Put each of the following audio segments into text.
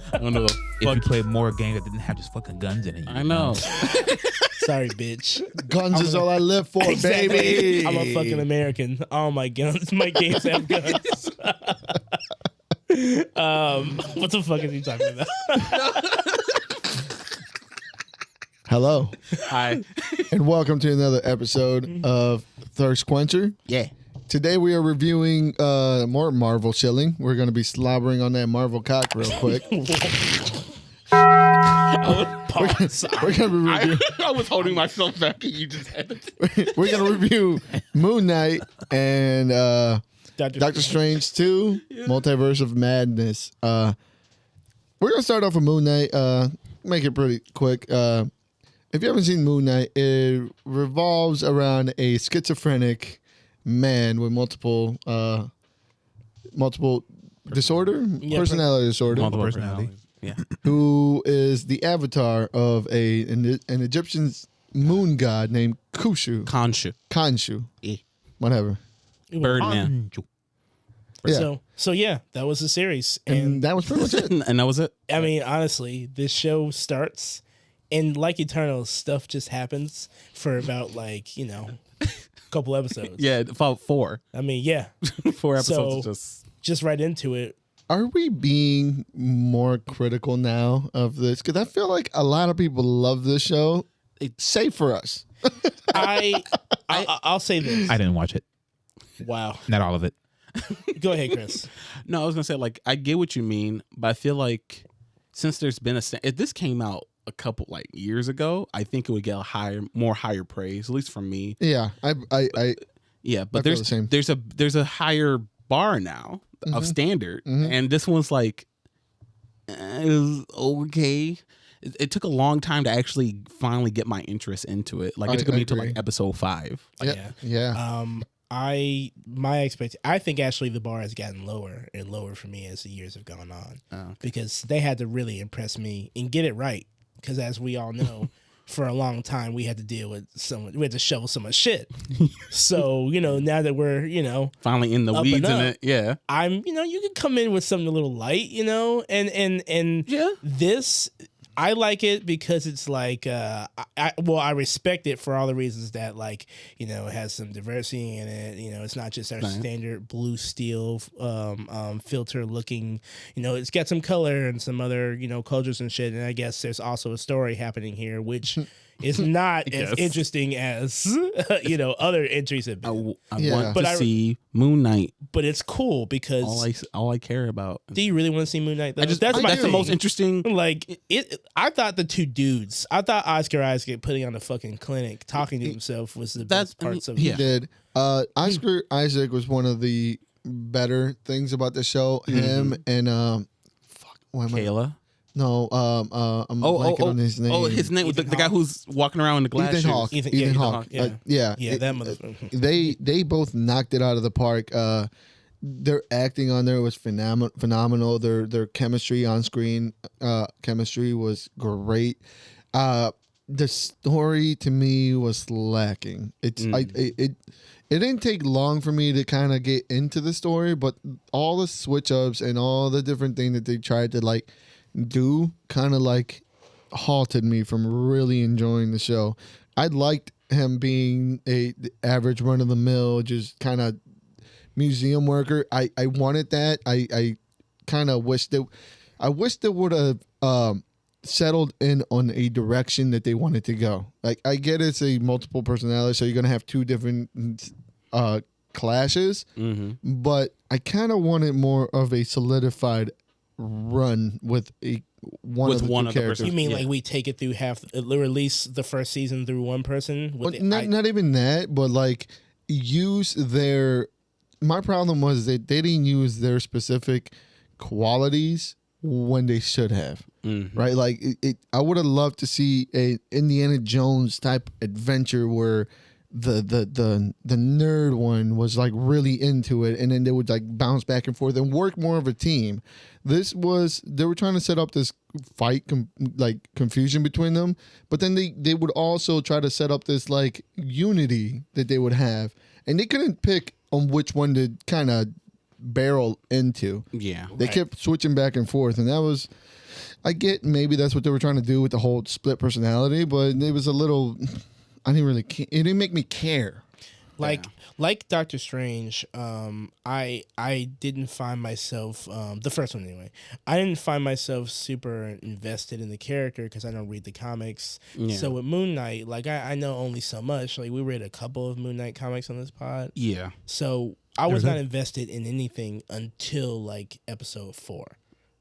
I don't know if you played more games that didn't have just fucking guns in it. I know. Sorry, bitch. Guns is all I live for, baby. I'm a fucking American. All my games have guns. What the fuck is he talking about? Hello, Hi. and welcome to another episode of Thirst Quencher. Yeah. Today we are reviewing more Marvel chilling. We're going to be slobbering on that Marvel cock real quick. Pause. We're going to be reviewing. I was holding myself back and you just had it. We're going to review Moon Knight and Doctor Strange 2, Multiverse of Madness. We're going to start off with Moon Knight. Make it pretty quick. If you haven't seen Moon Knight, it revolves around a schizophrenic man with multiple disorder, personality disorder, Multiple personality. Yeah. who is the avatar of an Egyptian moon god named Khonshu. Yeah. Whatever. Birdman. Yeah. So yeah, that was the series, And that was pretty much it. And that was it. I mean, honestly, this show starts, and like Eternals, stuff just happens for about a couple episodes. Yeah, about 4. I mean, yeah, 4 episodes. So- just right into it. Are we being more critical now of this? Because I feel like a lot of people love this show. It's safe for us. I'll say this. I didn't watch it. Wow. Not all of it. Go ahead, Chris. No, I was gonna say I get what you mean, but I feel like since there's been if this came out a couple years ago, I think it would get more higher praise, at least from me. Yeah, Yeah, but I feel the same. there's a higher bar now of standard, and this one's it was okay. It took a long time to actually finally get my interest into it. It took me to episode 5. Yeah. I think actually the bar has gotten lower and lower for me as the years have gone on, because they had to really impress me and get it right. Because as we all know, for a long time we had to deal with we had to shovel so much shit. So now that we're Finally in the up weeds and in up, it, yeah. I'm you can come in with something a little light, and Yeah. this. I like it because it's I respect it for all the reasons that it has some diversity in it. It's not just our standard blue steel filter looking. It's got some color and some other cultures and shit. And I guess there's also a story happening here, which is not as interesting as other entries have been. I want to see Moon Knight, but it's cool because all I care about. Do you really want to see Moon Knight? That's the most interesting. I thought the two dudes. I thought Oscar Isaac putting on a fucking clinic, talking to himself, was the best parts of it. He did. Oscar Isaac was one of the better things about the show. Him and Kayla. No, I'm blanking on his name. Oh, his name was the guy who's walking around in the glass Ethan Hawke. shoes. Ethan Hawke. Yeah. That motherfucker. They both knocked it out of the park. Their acting on there was phenomenal. Their chemistry on screen, chemistry was great. The story to me was lacking. It didn't take long for me to kind of get into the story, but all the switch ups and all the different things that they tried to do kind of halted me from really enjoying the show. I liked him being the average run of the mill, just kind of museum worker. I wanted that. I kind of wish that they would have settled in on a direction that they wanted to go. I get it's a multiple personality, so you're gonna have two different clashes, but I kind of wanted more of a solidified run with one of the characters. You mean we take it through release the first season through one person? Not even that, but use their. My problem was that they didn't use their specific qualities when they should have. Right? I would have loved to see a Indiana Jones type adventure where the nerd one was like really into it, and then they would like bounce back and forth and work more of a team. They were trying to set up this fight confusion between them, but then they would also try to set up this like unity that they would have, and they couldn't pick on which one to kind of barrel into. Yeah, they kept switching back and forth, and that was, I get maybe that's what they were trying to do with the whole split personality, but it was a little, I didn't really care. It didn't make me care. Like Doctor Strange, I didn't find myself the first one anyway. I didn't find myself super invested in the character because I don't read the comics. Yeah. So with Moon Knight, like I know only so much. Like we read a couple of Moon Knight comics on this pod. Yeah. So I was not invested in anything until like episode 4.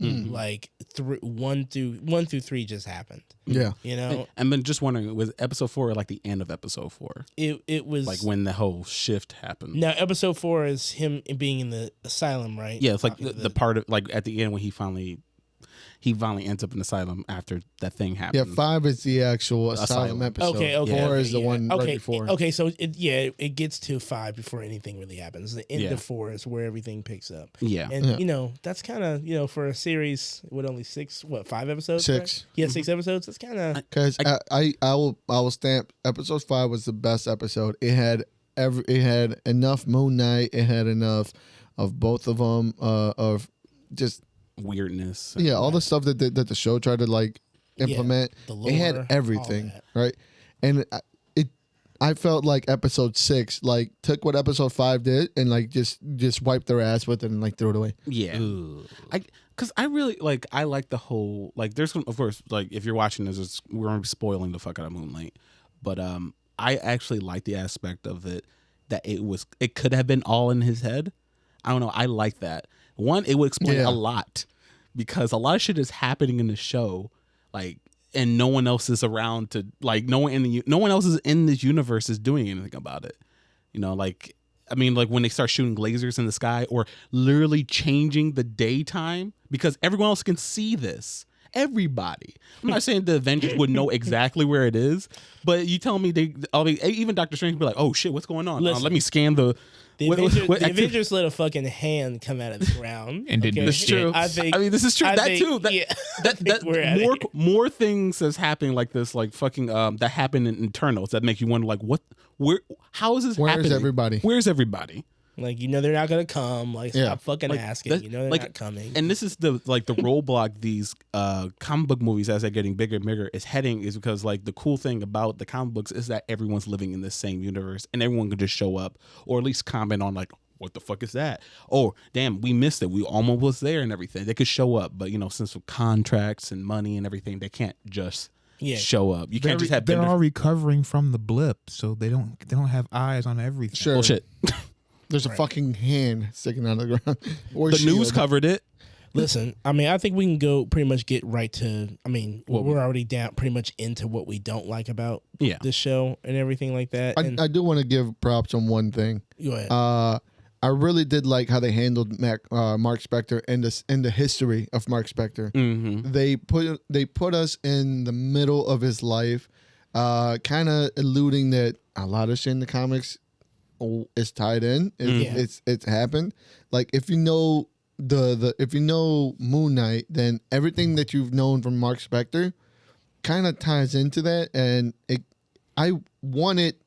Mm-hmm. Like 1 through 3 just happened. Yeah, you know. I've been just wondering, was episode 4 like the end of episode 4? It was like when the whole shift happened. Now episode 4 is him being in the asylum, right? Yeah, it's like the part of like at the end when he finally ends up in the asylum after that thing happened. Yeah, 5 is the actual asylum episode. Okay. 4 is the one right before. Okay, so it gets to 5 before anything really happens. The end of 4 is where everything picks up. Yeah, and you know that's kind of for a series with only 5 episodes. 6. Right? Yeah, 6 episodes. That's kind of because I will stamp episode 5 was the best episode. It had enough Moon Knight. It had enough of both of them. Of just weirdness. Yeah, all the stuff that the show tried to like implement. The lore, it had everything, right? And I felt like episode 6 like took what episode 5 did and like just wiped their ass with it and like threw it away. Yeah. Because I really like the whole like there's of course like if you're watching this we're gonna be spoiling the fuck out of Moonlight, but I actually like the aspect of it that it could have been all in his head. I don't know. I like that. One, it would explain a lot because a lot of shit is happening in the show, like, and no one else is around to like no one else is in this universe is doing anything about it. You know, like I mean, like when they start shooting lasers in the sky or literally changing the daytime because everyone else can see this. Everybody. I'm not saying the Avengers would know exactly where it is, but you tell me even Doctor Strange would be like, "Oh shit, what's going on? Let me scan the." The Avengers let a fucking hand come out of the ground. And didn't. That's true. I mean, this is true. More things that's happening like this, like fucking that happened in Eternals that make you wonder, like, how is this happening? Where's everybody? Like, you know, they're not gonna come. Like, stop fucking asking. You know, they're not coming. And this is the roadblock these comic book movies as they're getting bigger and bigger is because like the cool thing about the comic books is that everyone's living in the same universe and everyone can just show up or at least comment on like, what the fuck is that? Oh, damn, we missed it. We almost was there and everything. They could show up, but you know, since of contracts and money and everything, they can't just show up. You can't just have. They're all recovering from the blip, so they don't have eyes on everything. Sure. Bullshit. There's a fucking hand sticking out of the ground. The news covered it. Listen, I mean, I think we can go pretty much get right to. I mean, we're already down pretty much into what we don't like about this show and everything like that. I do want to give props on one thing. Go ahead. I really did like how they handled Mark Spector and the history of Mark Spector. Mm-hmm. They put us in the middle of his life, kind of alluding that a lot of shit in the comics is tied in. It's happened. Like if you know if you know Moon Knight, then everything that you've known from Mark Spector kind of ties into that. And I wanted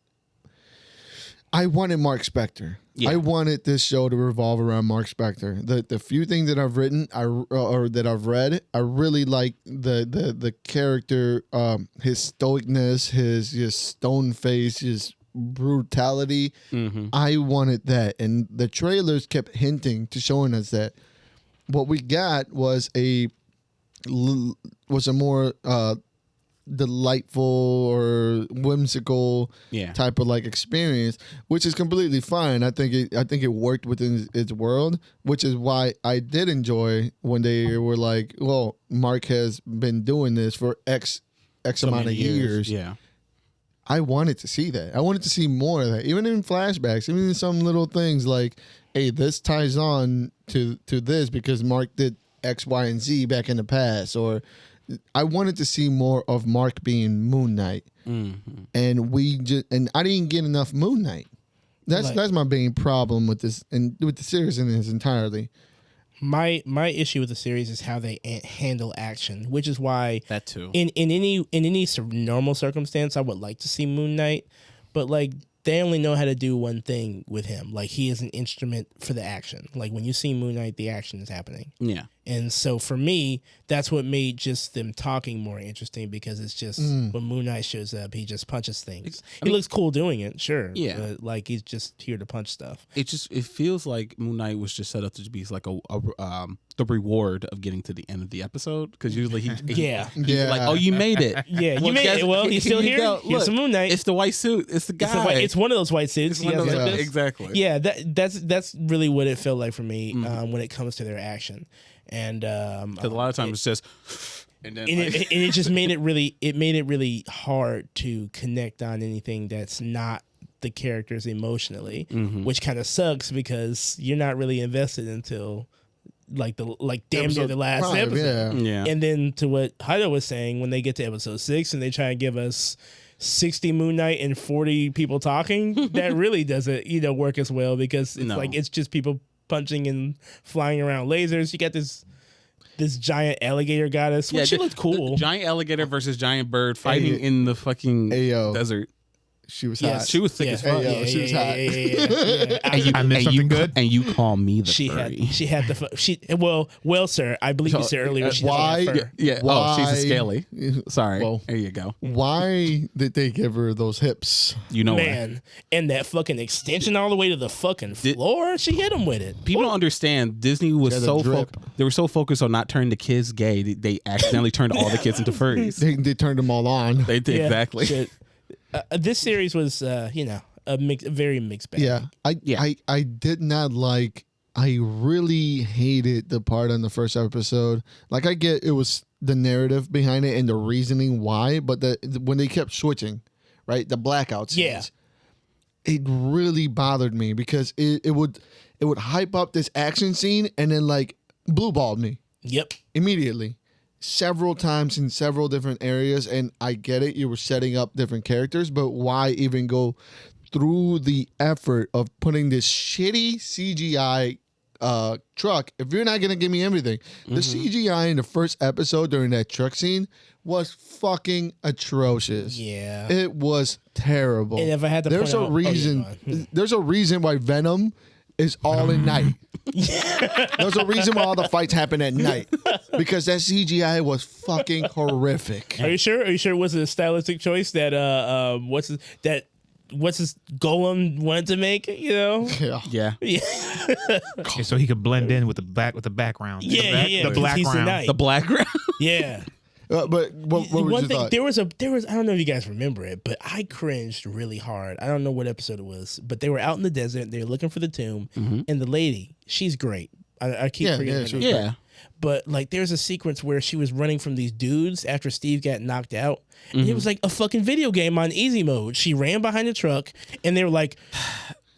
Mark Spector. Yeah. I wanted this show to revolve around Mark Spector. The few things that I've written or that I've read, I really like the character, his stoicness, his stone face, his brutality. Mm-hmm. I wanted that, and the trailers kept hinting to showing us that. What we got was a more delightful or whimsical type of like experience, which is completely fine. I think it worked within its world, which is why I did enjoy when they were like, well, Mark has been doing this for X amount of years. Yeah. I wanted to see that. I wanted to see more of that, even in flashbacks, even in some little things like, hey, this ties on to this because Mark did X, Y, and Z back in the past, or I wanted to see more of Mark being Moon Knight, and I didn't get enough Moon Knight. That's my main problem with this and with the series in its entirety. My issue with the series is how they handle action, which is why that too. In any normal circumstance, I would like to see Moon Knight, but like they only know how to do one thing with him. Like he is an instrument for the action. Like when you see Moon Knight, the action is happening. Yeah. And so for me, that's what made just them talking more interesting because it's just when Moon Knight shows up, he just punches things. He looks cool doing it, sure. Yeah. But like he's just here to punch stuff. It feels like Moon Knight was just set up to be like the reward of getting to the end of the episode because usually he like, oh, you made it. Yeah, you made it. Well, he's still here. Here's some Moon Knight. It's the white suit. It's the guy. It's one of those white suits. Exactly. Yeah, that's really what it felt like for me when it comes to their action. And because a lot of times it's just and then it just made it really hard to connect on anything that's not the characters emotionally, which kind of sucks because you're not really invested until damn near the last episode. Yeah. And then to what Haida was saying, when they get to episode 6 and they try and give us 60 Moon Knight and 40 people talking, that really doesn't work as well because it's it's just people punching and flying around lasers. You got this giant alligator goddess. Yeah, she looked cool. Giant alligator versus giant bird fighting in the fucking desert. She was hot. She was thick as fuck. She was hot. I missed something good. And you call me the furry. She had well, sir. I believe you said earlier. Why? Yeah. Why, oh, she's a scaly. Sorry. Well, there you go. Why did they give her those hips? You know, man, and that fucking extension all the way to the fucking floor. She hit him with it. People don't understand. Disney was they were so focused on not turning the kids gay. They accidentally turned all the kids into furries. They turned them all on. They did exactly. Shit. This series was, a very mixed bag. Yeah, I did not like. I really hated the part on the first episode. Like, I get it was the narrative behind it and the reasoning why, but when they kept switching, right, the blackout scenes, it really bothered me because it would hype up this action scene and then like blue balled me. Yep, immediately. Several times in several different areas, and I get it, you were setting up different characters, but why even go through the effort of putting this shitty CGI truck if you're not gonna give me everything? The CGI in the first episode during that truck scene was fucking atrocious. Yeah, it was terrible. And if I had to, there's a reason why Venom is all in night. There's a reason why all the fights happen at night because that CGI was fucking horrific. Are you sure? Are you sure it was a stylistic choice that what's his Golem wanted to make? Yeah. Okay, so he could blend in with the background. The background. The background. Yeah. But what was your thought? There was I don't know if you guys remember it, but I cringed really hard. I don't know what episode it was, but they were out in the desert. They were looking for the tomb, and the lady, she's great. I keep forgetting her name. But like, there's a sequence where she was running from these dudes after Steve got knocked out, and it was like a fucking video game on easy mode. She ran behind the truck, and they were like,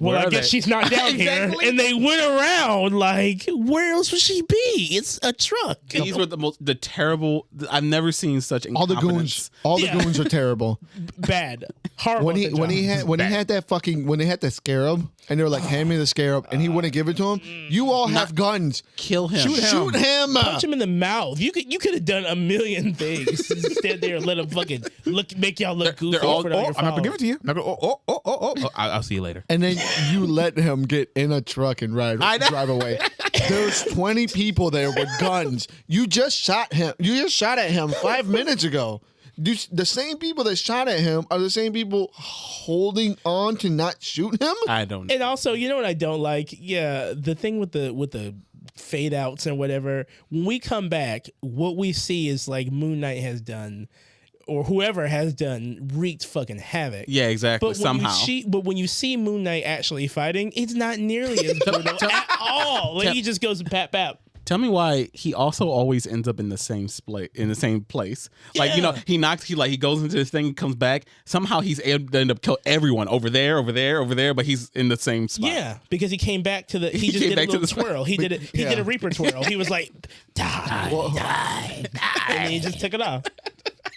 well, I guess she's not down here. And they went around like, where else would she be? It's a truck. These were the terrible. I've never seen such incompetence. All the goons are terrible. Bad. Horrible. When he had that scarab and they were like, hand me the scarab, and he wouldn't give it to him. You all have guns. Kill him. Shoot him. Punch him in the mouth. You could have done a million things. Stand there and let him fucking make y'all look goofy. I'm not gonna give it to you. I'll see you later. And then you let him get in a truck and drive away. There's 20 people there with guns. You just shot him. You just shot at him 5 minutes ago. The same people that shot at him are the same people holding on to not shoot him? I don't know. And also, you know what I don't like? Yeah, the thing with the fade outs and whatever, when we come back, what we see is like Moon Knight has done, or whoever has done, wreaked fucking havoc. Yeah, exactly. But when you see Moon Knight actually fighting, it's not nearly as brutal at all. Like, he just goes pap pap. Tell me why he also always ends up in the same place. Like, he goes into this thing, comes back. Somehow he's able to end up kill everyone over there, but he's in the same spot. Yeah, because he came back to the. He just did a little twirl. He did a Reaper twirl. He was like, die. and then he just took it off.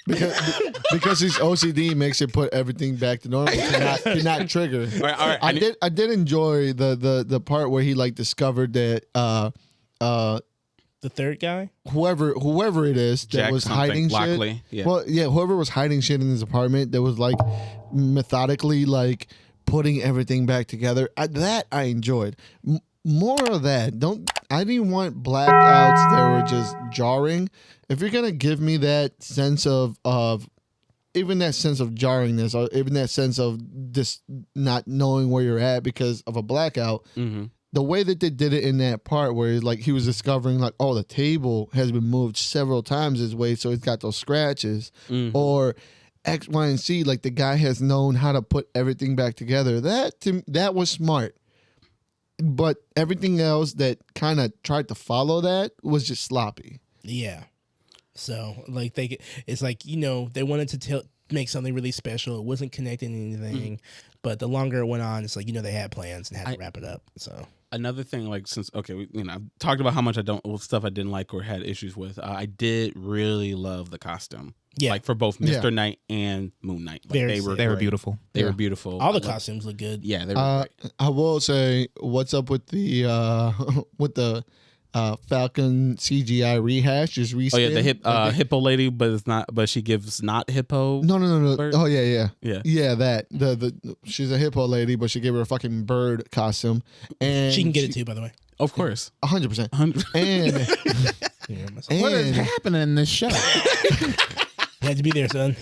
Because his OCD makes it put everything back to normal to not trigger. All right. I did enjoy the part where he like discovered that The third guy, whoever it is that Jack was something, hiding Lockley, shit. yeah. Well, yeah, whoever was hiding shit in his apartment that was like methodically like putting everything back together. That I enjoyed. More of that. I didn't want blackouts that were just jarring. If you're gonna give me that sense of even that sense of jarringness, or even that sense of just not knowing where you're at because of a blackout, the way that they did it in that part where like he was discovering like, oh, the table has been moved several times this way, so it's got those scratches, or X, Y, and Z. Like the guy has known how to put everything back together. That was smart. But everything else that kind of tried to follow that was just sloppy. yeah. So like it's like they wanted to make something really special. It wasn't connecting anything, but the longer it went on, it's like they had plans and had to wrap it up. So another thing, like since we I've talked about how much stuff I didn't like or had issues with. I did really love the costume. Yeah. Like for both Mr. Knight and Moon Knight. Like, Very they sick. were beautiful. They were beautiful. all the costumes look good. Yeah, they were great. I will say, what's up with the Falcon CGI rehash? Just reskin? Oh yeah, the hippo lady, but it's not. But she gives not hippo. No. bird? Oh yeah. Yeah. That the she's a hippo lady, but she gave her a fucking bird costume, and She can get it too, by the way. Of course, 100%. 100. And What is happening in this show? You had to be there, son.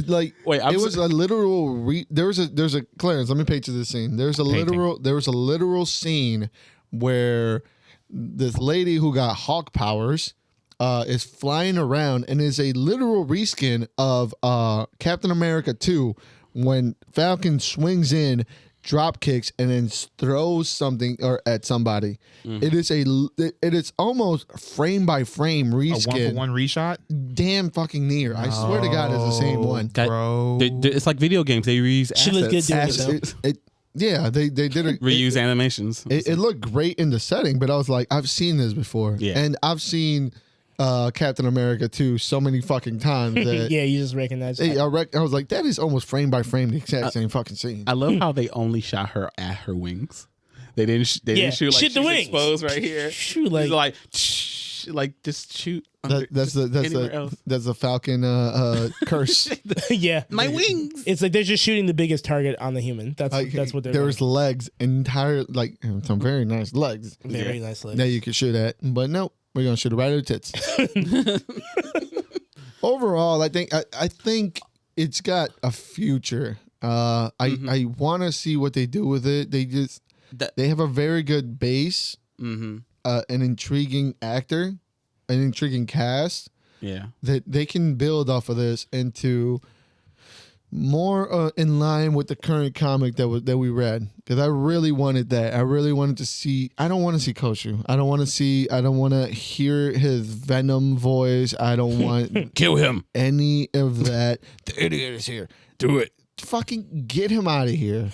like Wait, it was a literal. There's a Clarence. Let me picture this scene. There was a literal scene where this lady who got Hawk powers is flying around and is a literal reskin of Captain America 2 when Falcon swings in, drop kicks, and then throws something at somebody. It is almost frame by frame A reskin. 1-for-1 reshot, Damn fucking near. I swear to God, it's the same one. bro. It's like video games. They reuse She looks good assets. doing it, though. Yeah, they did it. Reuse animations. It looked great in the setting, but I was like, I've seen this before. Yeah. And I've seen Captain America 2 so many fucking times that Yeah, you just recognize it. I was like, that is almost frame by frame the exact same fucking scene. I love how they only shot her at her wings. They didn't shoot like Shoot the she's wings. exposed right here. Shoot, like just shoot. That's the Falcon curse. Yeah. My wings. It's like they're just shooting the biggest target on the human. That's what they're There's legs, entire like some very nice legs doing. Very nice legs. that you could shoot at, but nope, we're gonna shoot it right at the tits. Overall, I think it's got a future. I want to see what they do with it. They have a very good base, an intriguing actor, an intriguing cast. Yeah. That they can build off of this into more in line with the current comic that we read, because I really wanted that. I really wanted to see. I don't want to see Koshu. I don't want to hear his Venom voice. I don't want Kill him. any of that. The idiot is here. Do it. Fucking get him out of here.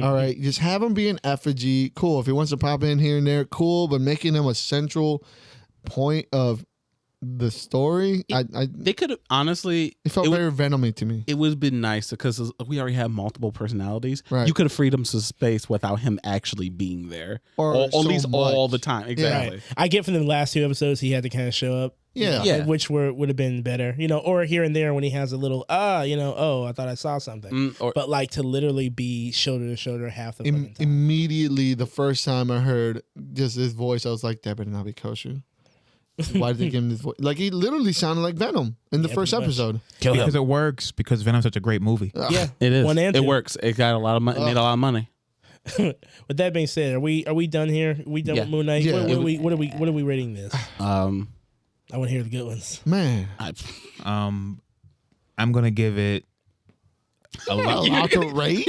All right, just have him be an effigy. Cool. If he wants to pop in here and there, cool. But making him a central point of the story, They could have honestly. it felt very Venomy to me. It would have been nice because we already have multiple personalities. Right. You could have freed him some space without him actually being there, Or at so least all much. the time. Right. Exactly. I get from the last 2 episodes he had to kind of show up. Yeah. Yeah. Which would have been better, or here and there when he has a little, oh, I thought I saw something. But like to literally be shoulder to shoulder half the fucking time. Immediately, the first time I heard just his voice, I was like, that better not be Koshu. Why did they give him this voice? Like, he literally sounded like Venom in the first pretty much. episode. Kill Because him. it works. Because Venom's such a great movie. Yeah, It is. One and It two. works. It got a lot of money. Made a lot of money. With that being said, are we done here? Are we done Yeah. with Moon Knight? Yeah. What are we rating this? I want to hear the good ones. Man. I'm gonna give it. Allowed to rate?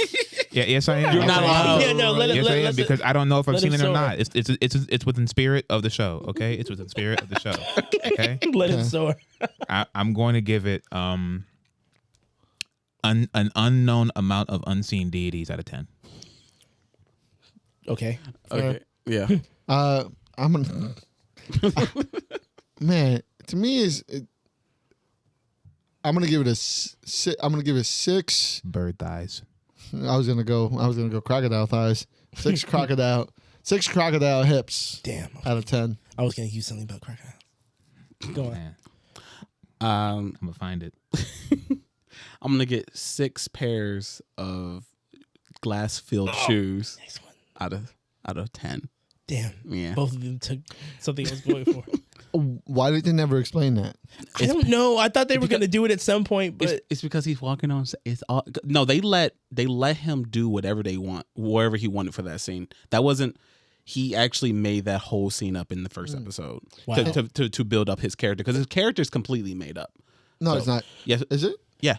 Yeah, yes, I am. You're not allowed. Yeah, no, let it- Yes, let- I am, let- because I don't know if I've let seen it it or soar. not. It's within spirit of the show. Okay, it's within spirit of the show. Okay, Let it soar. I'm going to give it an unknown amount of unseen deities out of 10. Okay. Okay. Yeah. I'm gonna man, to me I'm gonna give it I'm gonna give it 6 Bird thighs. I was gonna go crocodile thighs. 6 crocodile hips. Damn. Out of 10. I was gonna use something about crocodiles. Go on. Man, Um, I'm gonna find it. I'm gonna get 6 pairs of glass-filled shoes Next one. out of 10. Damn. Yeah. Both of them took something I was going for. Why did they never explain that? I don't know. I thought they were gonna do it at some point, but It's because he's walking on. It's all no. They let him do whatever they want, wherever he wanted for that scene. That wasn't. He actually made that whole scene up in the first episode Wow. to build up his character, because his character is completely made up. No, So, it's not. Yes, Is it? yeah.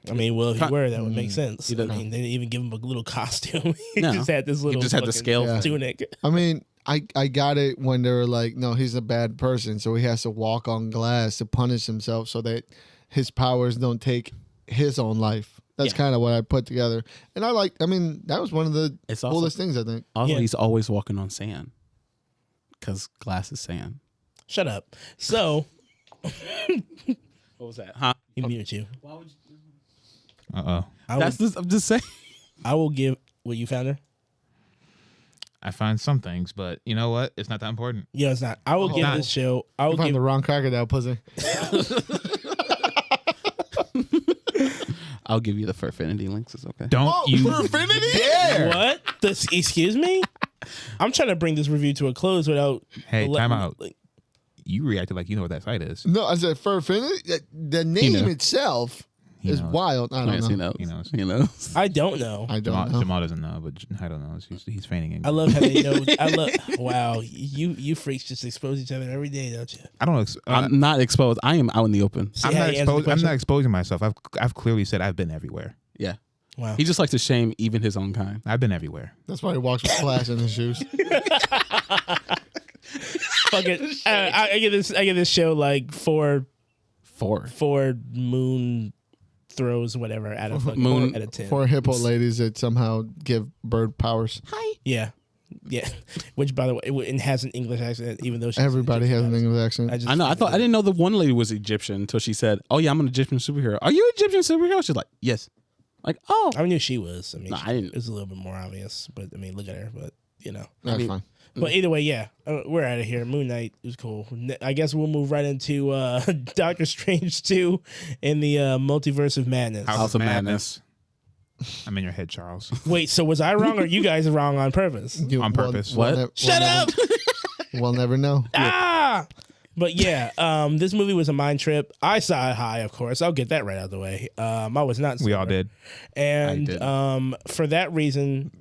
I mean, well, if he were, that would make sense. I doesn't. mean, they didn't even give him a little costume. He No. just had this little. just had the fucking scale. Yeah. tunic. I mean, I got it when they were like, no, he's a bad person, so he has to walk on glass to punish himself so that his powers don't take his own life. That's kind of what I put together. And that was one of the It's also- coolest things, I think. Also, Yeah. he's always walking on sand, because glass is sand. Shut up. So What was that? Huh? he muted you. Uh-oh. I I'm just saying. I will give. What, you found her? I find some things, but you know what? It's not that important. Yeah, it's not. I will give not. this show. I You will find give. the wrong crocodile pussy. I'll give you the Furfinity links. It's okay. Don't you Infinity? dare! What? Excuse me? I'm trying to bring this review to a close without. Hey, time out. like, You reacted like you know what that site is. No, I said Furfinity. The name knows. itself He is knows. wild. I don't Yes, know. he knows. He knows. He knows. I don't know. I Jamal, don't know. Jamal doesn't know, but I don't know. He's feigning it. I love how they know. I love. Wow, you freaks just expose each other every day, don't you? I don't know. I'm not exposed. I am out in the open. See I'm how not he answered the exposed. I'm question? not exposing myself. I've clearly said I've been everywhere. Yeah. Wow. He just likes to shame even his own kind. I've been everywhere. That's why he walks with glass in his shoes. Fuck it. I get this show like four moon throws whatever out of fucking Moon- out of 10. 4 hippo ladies that somehow give bird powers. Yeah. Which, by the way, it has an English accent, even though she's Everybody has an Egyptian. English accent. just I know. I didn't know the one lady was Egyptian until she said, "Oh yeah, I'm an Egyptian superhero." Are you an Egyptian superhero? She's like, "Yes." Like, oh, I knew she was. I mean, No, I didn't. it was a little bit more obvious, but I mean, look at her. But you know, That's fine. but either way, yeah, we're out of here. Moon Knight was cool. I guess we'll move right into Doctor Strange 2 in the Multiverse of Madness. House of Madness. I'm in your head, Charles. Wait, so was I wrong or you guys are wrong on purpose? On purpose. What? Shut up! We'll never know. Ah! But yeah, this movie was a mind trip. I saw it high, of course. I'll get that right out of the way. I was not. We all sober. did. And I did. for that reason,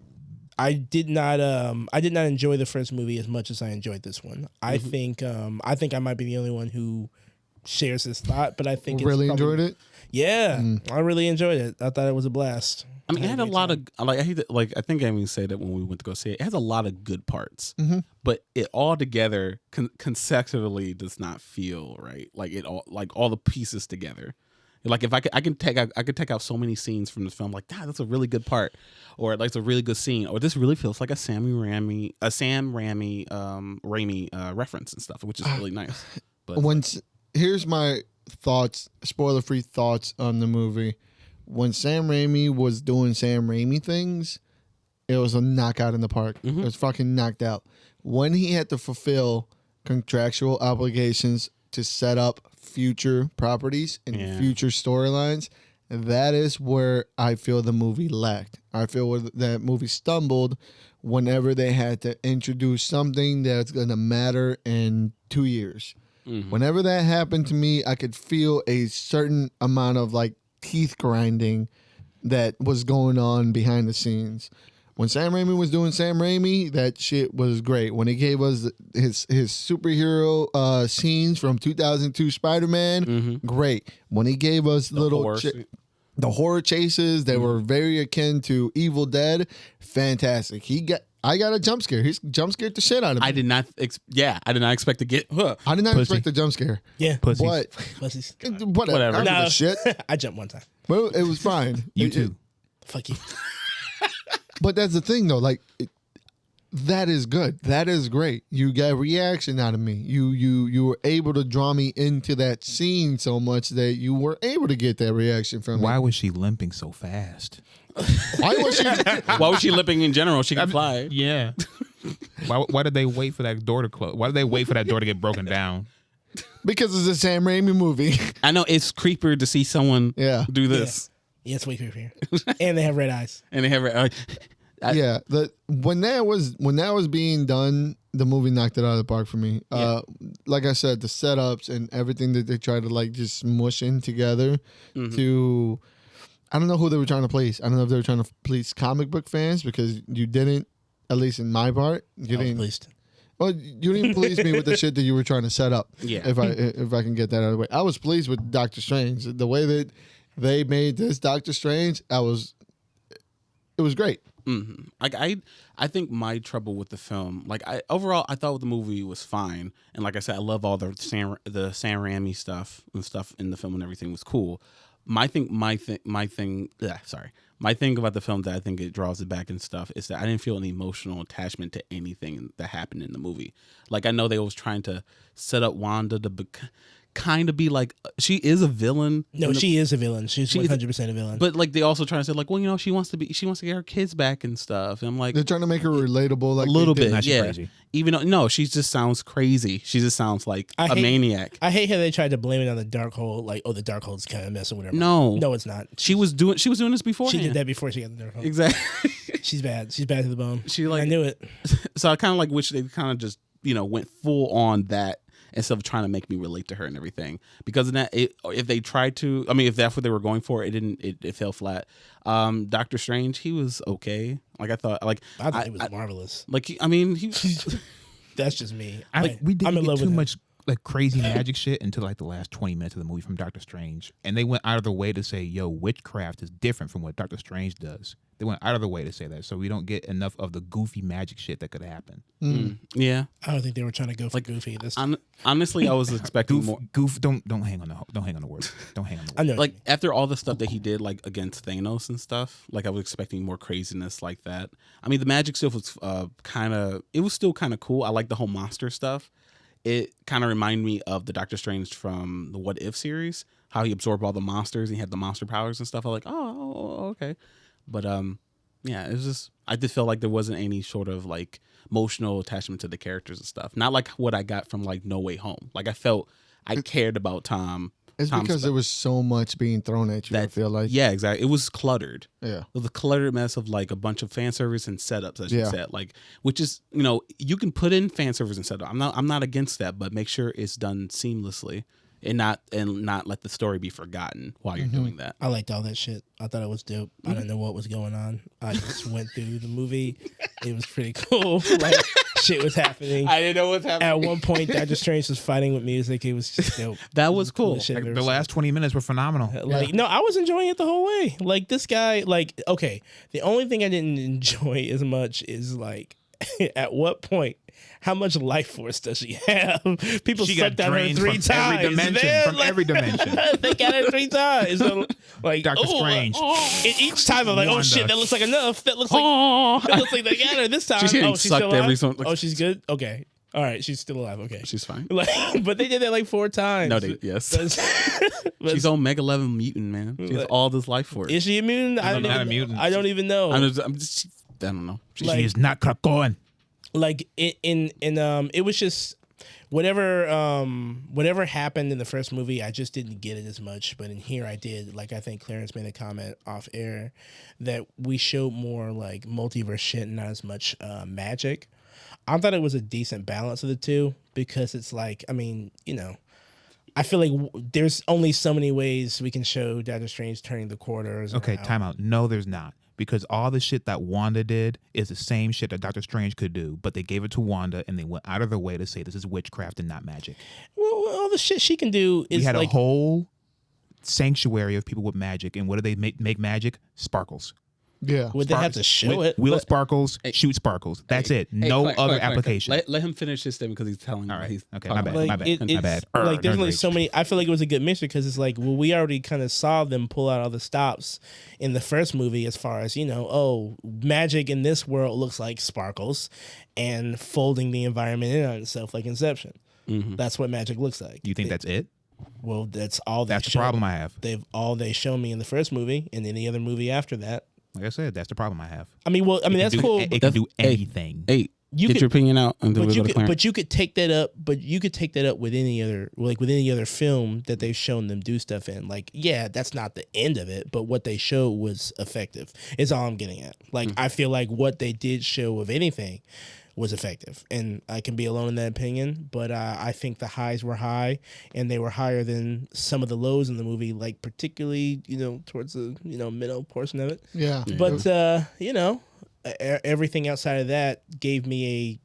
I did not enjoy the first movie as much as I enjoyed this one. I think I might be the only one who shares this thought, but I think Really enjoyed it? Yeah, I really enjoyed it. I thought it was a blast. I mean, it had a lot of like. I hate that. Like, I think I even said that when we went to go see it. It has a lot of good parts, but it all together consecutively does not feel right. Like it all, like all the pieces together. Like if I could take out so many scenes from this film. Like, God, that's a really good part, or like it's a really good scene, or this really feels like a Sam Raimi reference and stuff, which is really nice. But Here's my thoughts, spoiler-free thoughts on the movie. When Sam Raimi was doing Sam Raimi things, it was a knockout in the park. It was fucking knocked out. When he had to fulfill contractual obligations to set up future properties and future storylines, that is where I feel the movie lacked. I feel where that movie stumbled whenever they had to introduce something that's going to matter in 2 years. Whenever that happened to me, I could feel a certain amount of like teeth grinding that was going on behind the scenes. When Sam Raimi was doing Sam Raimi, that shit was great. When he gave us his superhero scenes from 2002 Spider-Man, great. When he gave us the horror chases that were very akin to Evil Dead, fantastic. I got a jump scare. He's jump scared the shit out of me. I did not expect to get. I did not Pussy. expect a jump scare. Yeah, Pussies. But pussies. whatever. I don't give a shit. I jumped one time. Well, it was fine. You too. Fuck you. But that's the thing, though. Like, that is good. That is great. You got a reaction out of me. You were able to draw me into that scene so much that you were able to get that reaction from Why me. was she limping so fast? Why was she? Why was she limping in general? She can fly. Yeah. Why did they wait for that door to close? Why did they wait for that door to get broken down? Because it's a Sam Raimi movie. I know it's creeper to see someone do this. Yeah, it's way creepier. And they have red eyes. And they have Yeah, when that was being done, the movie knocked it out of the park for me. Like I said, the setups and everything that they tried to like just smush in together to, I don't know who they were trying to please. I don't know if they were trying to please comic book fans because you didn't, at least in my part, you didn't. Pleased. Well, you didn't please me with the shit that you were trying to set up. Yeah. If I can get that out of the way, I was pleased with Doctor Strange. The way that they made this Doctor Strange, it was great. Mm-hmm. Like I think my trouble with the film, like overall, I thought the movie was fine, and like I said, I love all the Sam Raimi stuff and stuff in the film, and everything was cool. My thing about the film that I think it draws it back and stuff is that I didn't feel any emotional attachment to anything that happened in the movie. Like I know they was trying to set up Wanda to kind of be like she is a villain. No, she is a villain. She's 100% a villain. But like they also trying to say like, well, you know, she wants to get her kids back and stuff. And I'm like, they're trying to make her relatable, like a little bit, She's crazy. Even though no, she just sounds crazy. She just sounds like a maniac. I hate how they tried to blame it on the dark hole. Like, oh, the dark hole's kind of messing with her. No, it's not. She was doing this before. She did that before she got the dark hole. Exactly. She's bad. She's bad to the bone. I knew it. So I kind of like wish they kind of just went full on that instead of trying to make me relate to her and everything. Because in that, if they tried to, I mean, if that's what they were going for, it fell flat. Doctor Strange, he was okay. Like I thought he was marvelous. Like I mean, he. That's just me. We didn't I'm in get love too with much like crazy magic shit until like the last 20 minutes of the movie from Doctor Strange, and they went out of their way to say, "Yo, witchcraft is different from what Doctor Strange does." They went out of their way to say that, so we don't get enough of the goofy magic shit that could happen. Yeah, I don't think they were trying to go for goofy. Honestly, I was expecting more. Don't hang on the words. Don't hang on the words. I know. Like after all the stuff that he did, like against Thanos and stuff, like I was expecting more craziness like that. I mean, the magic stuff was it was still kind of cool. I like the whole monster stuff. It kind of reminded me of the Doctor Strange from the What If series, how he absorbed all the monsters and he had the monster powers and stuff. I was like, oh, okay. But yeah, it was just I did feel like there wasn't any sort of like emotional attachment to the characters and stuff. Not like what I got from like No Way Home. Like I felt I cared about Tom. It's because there was so much being thrown at you. I feel like exactly. It was cluttered. Yeah, it was a cluttered mess of like a bunch of fan service and setups, as you said. Like, which is you can put in fan service and setup. I'm not against that, but make sure it's done seamlessly. And not let the story be forgotten while you're doing that. I liked all that shit. I thought it was dope. I didn't know what was going on. I just went through the movie. It was pretty cool. Like shit was happening. I didn't know what's happening. At one point, Doctor Strange was fighting with music. It was just dope. That was cool. Like, the last 20 minutes were phenomenal. No, I was enjoying it the whole way. Like this guy, okay. The only thing I didn't enjoy as much is like, at what point? How much life force does she have? People sucked out her 3 times. Every dimension. They got her 3 times. So, like Doctor Strange. And each time I'm like, Wanda. oh shit, that looks like enough. That looks like they got her this time. She's getting she's sucked still alive. every she's good. Okay, all right, she's still alive. Okay, she's fine. But they did that like 4 times. No, she's on Mega 11 mutant, man. She has all this life force. Is she immune? I don't even know. I don't know. She is not Krakoan. Like it was just whatever happened in the first movie, I just didn't get it as much, but in here I did. Like I think Clarence made a comment off air that we showed more like multiverse shit and not as much magic. I thought it was a decent balance of the two because it's like, I mean, I feel like there's only so many ways we can show Doctor Strange turning the quarters. Okay, time out. No, there's not. Because all the shit that Wanda did is the same shit that Doctor Strange could do, but they gave it to Wanda and they went out of their way to say this is witchcraft and not magic. Well, all the shit she can do is we had like a whole sanctuary of people with magic, and what do they make magic? Sparkles. Yeah. Would they have to show it? Wheel But- sparkles, shoot sparkles. That's it. No Quick, other quick, quick. application. Let him finish his statement because he's telling. All right. He's Okay, talking my bad. about- My Like bad. it's My bad. like there's Nerd only rage. so many. I feel like it was a good mixture because it's like, well, we already kind of saw them pull out all the stops in the first movie as far as magic in this world looks like sparkles and folding the environment in on itself like Inception. That's what magic looks like. You think that's it? Well, that's all. That's the problem I have. They show me in the first movie and any other movie after that. Like I said, that's the problem I have. I mean, that's cool. It can do anything. Hey, You get could- your opinion out, and then But we'll you go to could, Clarence. but you could take that up. But you could take that up with any other film that they've shown them do stuff in. Like, yeah, that's not the end of it, but what they showed was effective. Is all I'm getting at. Like, I feel like what they did show of anything was effective, and I can be alone in that opinion. But I think the highs were high, and they were higher than some of the lows in the movie. Like, particularly, towards the middle portion of it. Yeah. But everything outside of that gave me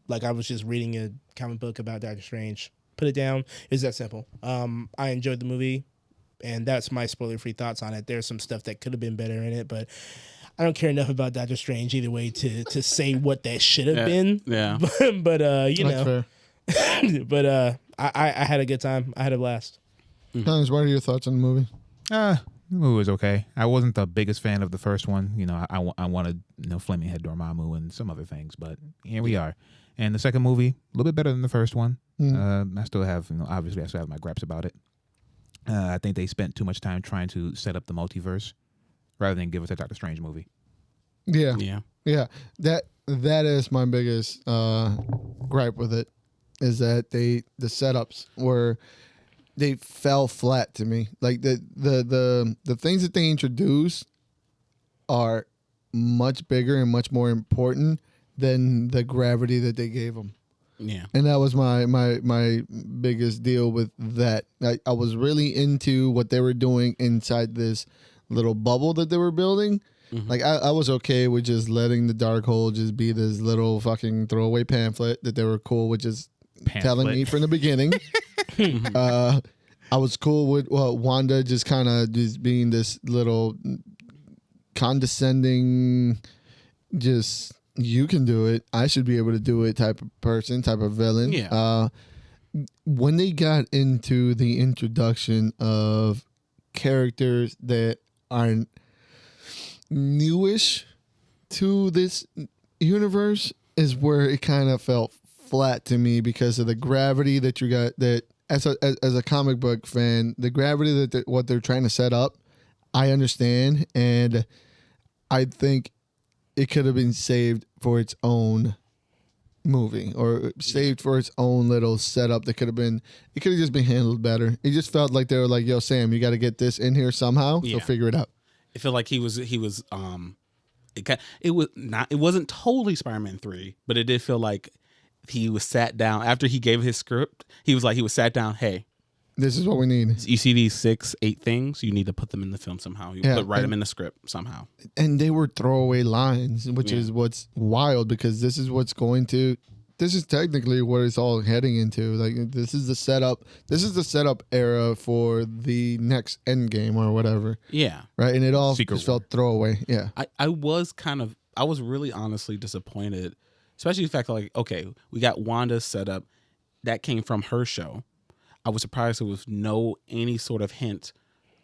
like I was just reading a comic book about Doctor Strange. Put it down. It's that simple. I enjoyed the movie, and that's my spoiler-free thoughts on it. There's some stuff that could have been better in it, but I don't care enough about Doctor Strange either way to say what that should have been. Yeah. but That's fair. but I had a good time. I had a blast. Thomas, what are your thoughts on the movie? The movie was okay. I wasn't the biggest fan of the first one. I wanted Flaming Head Dormammu and some other things, but here we are. And the second movie, a little bit better than the first one. I still have, obviously, I still have my gripes about it. I think they spent too much time trying to set up the multiverse rather than give us a Doctor Strange movie. Yeah. Yeah. That is my biggest gripe with it, is that the setups were, they fell flat to me. Like the things that they introduced are much bigger and much more important than the gravity that they gave them. Yeah. And that was my biggest deal with that. I was really into what they were doing inside this little bubble that they were building. Like I was okay with just letting the Darkhold just be this little fucking throwaway pamphlet that they were cool with just telling me from the beginning. I was cool with Wanda just kind of just being this little condescending, just you can do it, I should be able to do it type of person, type of villain. Yeah. When they got into the introduction of characters that are newish to this universe is where it kind of felt flat to me because of the gravity that you got. That as a comic book fan, the gravity that what they're trying to set up, I understand, and I think it could have been saved for its own movie or saved for its own little setup. That could have just been handled better. It just felt like they were like, "Yo, Sam, you got to get this in here somehow. Yeah. So figure it out." I feel like it wasn't totally Spider-Man 3, but it did feel like he was sat down after he gave his script. He was sat down. Hey, This is what we need. you see these 6-8 things, you need to put them in the film somehow. You Yeah, write them in the script somehow. And they were throwaway lines, which is what's wild because this is technically what it's all heading into. Like this is the setup era for the next Endgame or whatever. Yeah. Right. And it all Secret just felt throwaway. Yeah. I was really honestly disappointed, especially the fact that, like, okay, we got Wanda set up. That came from her show. I was surprised there was any sort of hint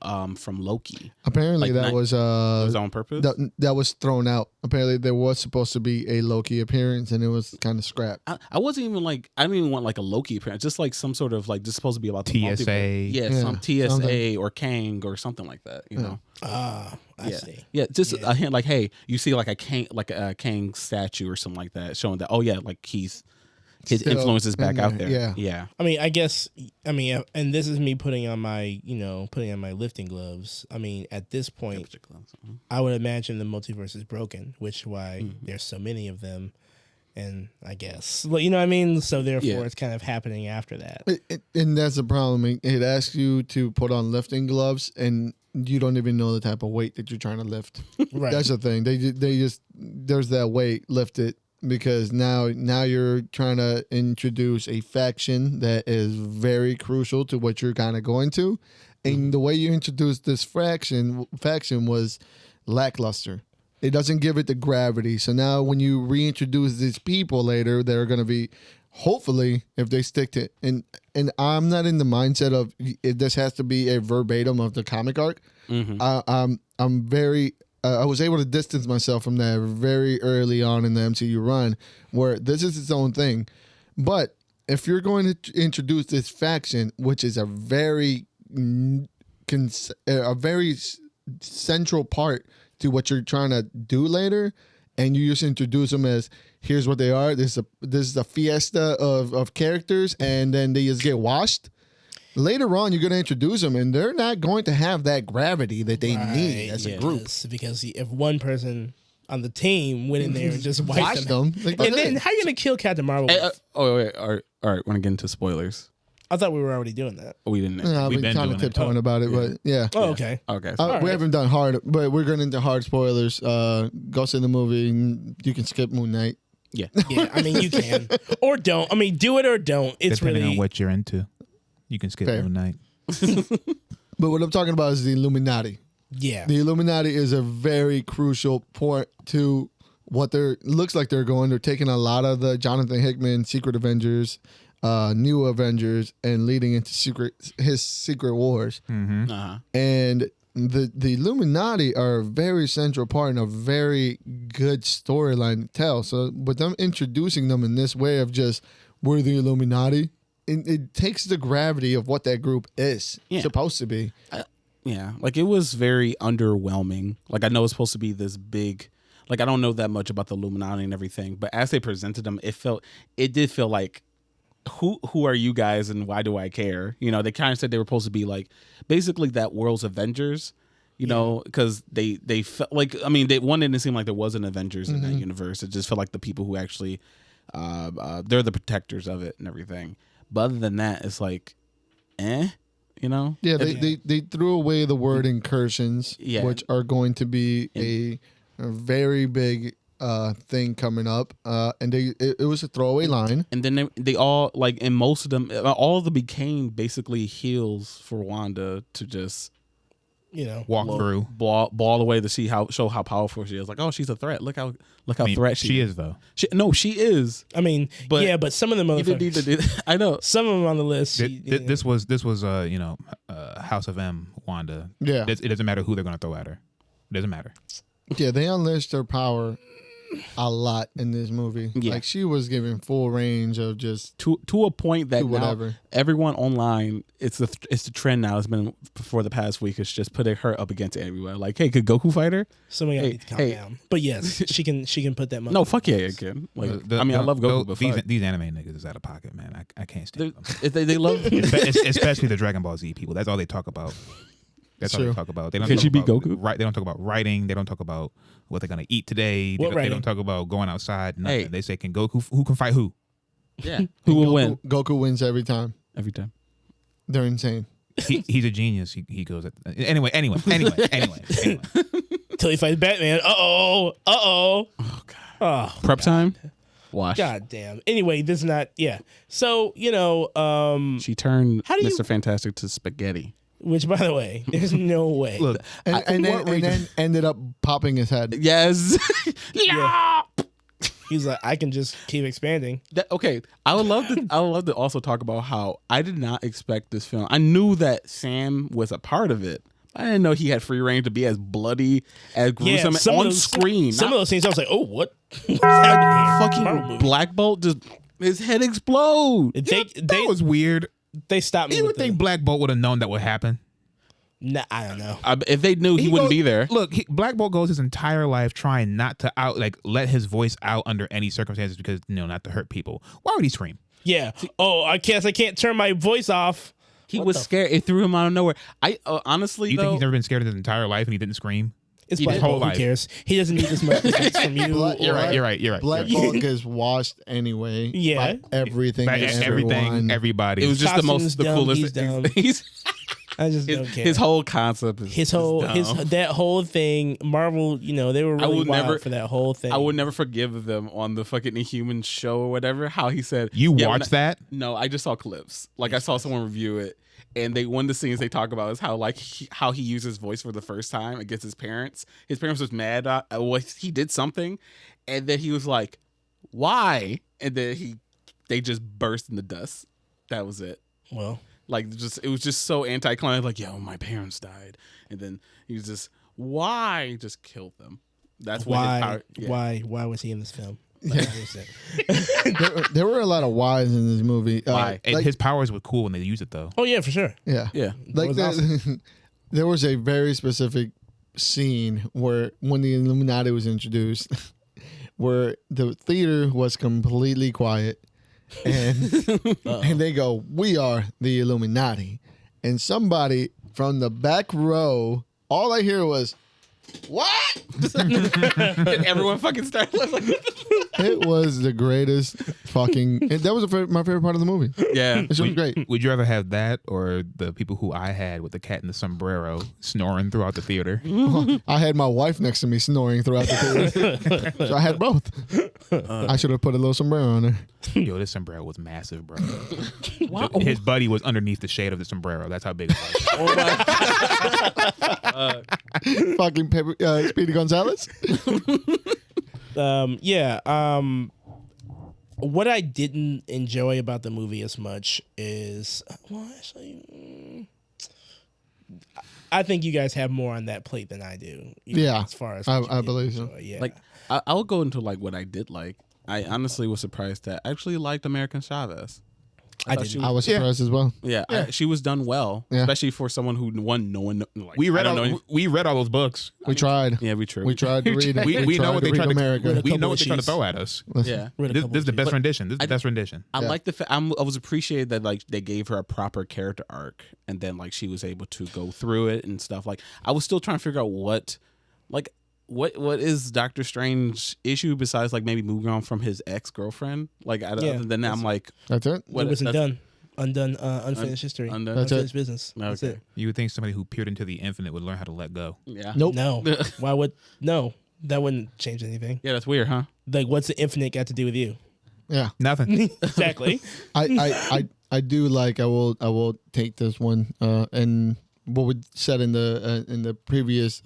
from Loki. Apparently Like, that was It was on purpose. that was thrown out. Apparently there was supposed to be a Loki appearance and it was kind of scrapped. I wasn't even like, I didn't even want like a Loki appearance, just like some sort of like, just supposed to be about the TSA. multiverse. Yeah, Yeah, some TSA something. or Kang or something like that, you know? I Yeah. see. Yeah, just a hint like, hey, you see like a Kang statue or something like that, showing that, oh yeah, like his Still influence is back in out there, there. yeah. I mean, and this is me putting on my lifting gloves. I mean, at this point, I would imagine the multiverse is broken, which is why there's so many of them. And I guess, well, you know what I mean? So therefore, it's kind of happening after that. And that's the problem. It asks you to put on lifting gloves and you don't even know the type of weight that you're trying to lift. Right. That's the thing. They just there's that weight, lift it. Because now you're trying to introduce a faction that is very crucial to what you're kind of going to, and the way you introduced this faction was lackluster. It doesn't give it the gravity. So now when you reintroduce these people later, they're going to be, hopefully, if they stick to it. And I'm not in the mindset of this has to be a verbatim of the comic arc. I'm very... I was able to distance myself from that very early on in the MCU run, where this is its own thing. But if you're going to introduce this faction, which is a very central part to what you're trying to do later, and you just introduce them as here's what they are. This is a fiesta of characters, and then they just get washed. Later on, you're going to introduce them, and they're not going to have that gravity that they need as a group. Because if one person on the team went in there and just wiped them. Like, and then how are you going to kill Captain Marvel? Wait, all right. Want to get into spoilers? I thought we were already doing that. We didn't. We've been kind of tiptoeing about it, but yeah. Oh, okay. Okay. We haven't done hard, but we're going into hard spoilers. Go see the movie. And you can skip Moon Knight. Yeah. Yeah, I mean, you can. Or don't. I mean, do it or don't. It's Depending really... on what you're into. You can skip Moon Knight. But what I'm talking about is the Illuminati. Yeah. The Illuminati is a very crucial point to what looks like they're going. They're taking a lot of the Jonathan Hickman Secret Avengers, New Avengers, and leading into his Secret Wars. Mm-hmm. And the Illuminati are a very central part and a very good storyline to tell. So with them introducing them in this way of just, we're the Illuminati, it takes the gravity of what that group is supposed to be. Yeah, like it was very underwhelming. Like I know it's supposed to be this big, like I don't know that much about the Illuminati and everything, but as they presented them, it did feel like, who are you guys and why do I care? You know, they kind of said they were supposed to be like basically that world's Avengers, you know, because they felt like, I mean, one didn't seem like there was an Avengers in that universe. It just felt like the people who actually, they're the protectors of it and everything. But other than that, it's like, you know? Yeah, they threw away the word incursions, which are going to be a very big thing coming up. And it was a throwaway line. And then they all, like, in most of them, all of them became basically heals for Wanda to just, you know, walk through, ball away to show how powerful she is. Like, oh, she's a threat. Look how threat she is though. She is. I mean, but some of them motherfuckers. I know some of them on the list. This was House of M Wanda. Yeah, it doesn't matter who they're going to throw at her. It doesn't matter. Yeah, they unleashed their power a lot in this movie. Yeah. Like she was given full range of just to a point that whatever. Now everyone online, it's the trend now. It's been for the past week. It's just putting her up against everyone. Like, hey, could Goku fight her? Somebody need to calm down. But yes, she can put that. No, fuck yeah, again. Like, I love Goku. But these anime niggas is out of pocket, man. I can't stand them. They love, especially the Dragon Ball Z people. That's all they talk about. That's all they talk about. They don't Can talk she be about, Goku? Right? They don't talk about writing. They don't talk about what they're gonna eat today. They don't talk about going outside. Nothing. Hey. They say, "Can Goku? Who can fight who?" Yeah, who will win? Goku wins every time. Every time. They're insane. He's a genius. He goes. Anyway. Till he fights Batman. Oh God. Oh, prep time. Wash. God damn. Anyway, this is not. Yeah. So she turned Mr. Fantastic to spaghetti. Which, by the way, there's no way. Look, and then ended up popping his head. Yes. Yeah. He's like, I can just keep expanding. Okay, I would love to also talk about how I did not expect this film. I knew that Sam was a part of it. I didn't know he had free reign to be as bloody, as gruesome on screen. Some of those things, I was like, oh, what? What's happening here? Fucking Black Bolt, just his head explode. That was weird. They stopped me. You would think Black Bolt would have known that would happen. Nah, I don't know. If they knew, he wouldn't be there. Look, Black Bolt goes his entire life trying not to let his voice out under any circumstances because not to hurt people. Why would he scream? Yeah. Oh, I can't turn my voice off. He was scared. It threw him out of nowhere. I honestly, you think he's never been scared in his entire life and he didn't scream? It's Black Bolt. Who cares? He doesn't need as much respect from you. You're right. Black Bolt gets washed anyway. Yeah. By everything. By everything. Everybody. It was just the coolest thing. I just don't care. His whole concept is that whole thing. Marvel, they were really wild for that whole thing. I would never forgive them on the fucking Inhuman show or whatever. How he said, You watched that? No, I just saw clips. Like I saw someone review it, and one of the scenes they talk about is how how he used his voice for the first time against his parents. His parents was mad at he did something, and then he was like, "Why?" And then they just burst into dust. That was it. Well, like it was just so anticlimactic. Like, yo, my parents died, and then he was just, why? He just killed them. That's why. Why was he in this film? Like, there were a lot of whys in this movie. Why? And his powers were cool when they used it, though. Oh yeah, for sure. Yeah, yeah. Like awesome. There was a very specific scene where when the Illuminati was introduced, where the theater was completely quiet. And they go, "We are the Illuminati," and somebody from the back row, all I hear was, "What?" And everyone fucking started laughing. It was the greatest fucking. That was my favorite part of the movie. Yeah, It was great. Would you rather have that or the people who I had with the cat in the sombrero snoring throughout the theater? I had my wife next to me snoring throughout the theater, so I had both. I should have put a little sombrero on there. Yo, this sombrero was massive, bro. His buddy was underneath the shade of the sombrero. That's how big it was. oh my God. Fucking Speedy Gonzalez. What I didn't enjoy about the movie as much is, well, actually, I think you guys have more on that plate than I do. Yeah, as far as I believe so. Yeah, Like I'll go into like what I did like. I honestly was surprised that I actually liked American Chavez. I thought did. she I was surprised as well. she was done well, Yeah. especially for someone who no one. Like, We read I don't know. we read all those books. We tried. Yeah, We tried to read it. We know what they tried to. America. We know what they're trying to issues. throw at us. Yeah, This is the best rendition. This is the best rendition. I like the fact I was appreciated that like they gave her a proper character arc, and then like she was able to go through it and stuff. Like I was still trying to figure out what is Doctor Strange's issue besides like maybe moving on from his ex-girlfriend. Like other than that, I'm like, That's it. it wasn't done. Undone, unfinished history. That's Unfinished business. That's Okay. it. You would think somebody who peered into the infinite would learn how to let go. Yeah, Nope. No. Why would no? That wouldn't change anything. Yeah, that's weird, huh? Like, what's the infinite got to do with you? Yeah. Nothing. Exactly. I do like. I will take this one. And what we said in the previous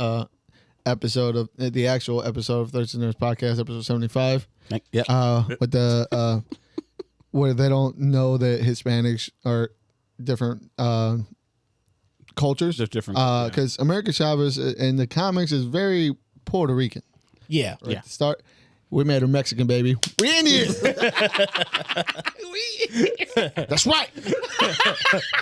episode of the actual episode of Thursday Nerds Podcast, episode 75. Yeah. With the where they don't know that Hispanics are different cultures. There's different. Because America Chavez in the comics is very Puerto Rican. Yeah. Right? Yeah. To start, we made her Mexican, baby. We Indian. That's right.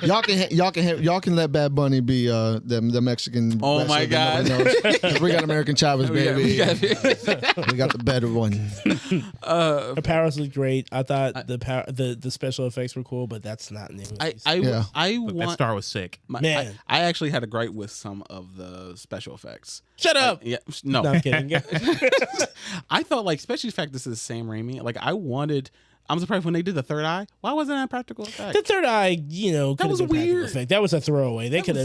Y'all can let Bad Bunny be the Mexican. Oh my wrestler that nobody knows. 'Cause we got American Chavez, baby. We got the better one. Her powers look great. I thought the special effects were cool, but that's not new. I Look, that star was sick. Man. I actually had a gripe with some of the special effects. Shut up. Yeah, no. No, I'm kidding. I thought like, especially the fact this is Sam Raimi. Like I'm surprised when they did the third eye. Why wasn't that a practical effect? The third eye, could was have been practical weird. effect. That was a throwaway. They could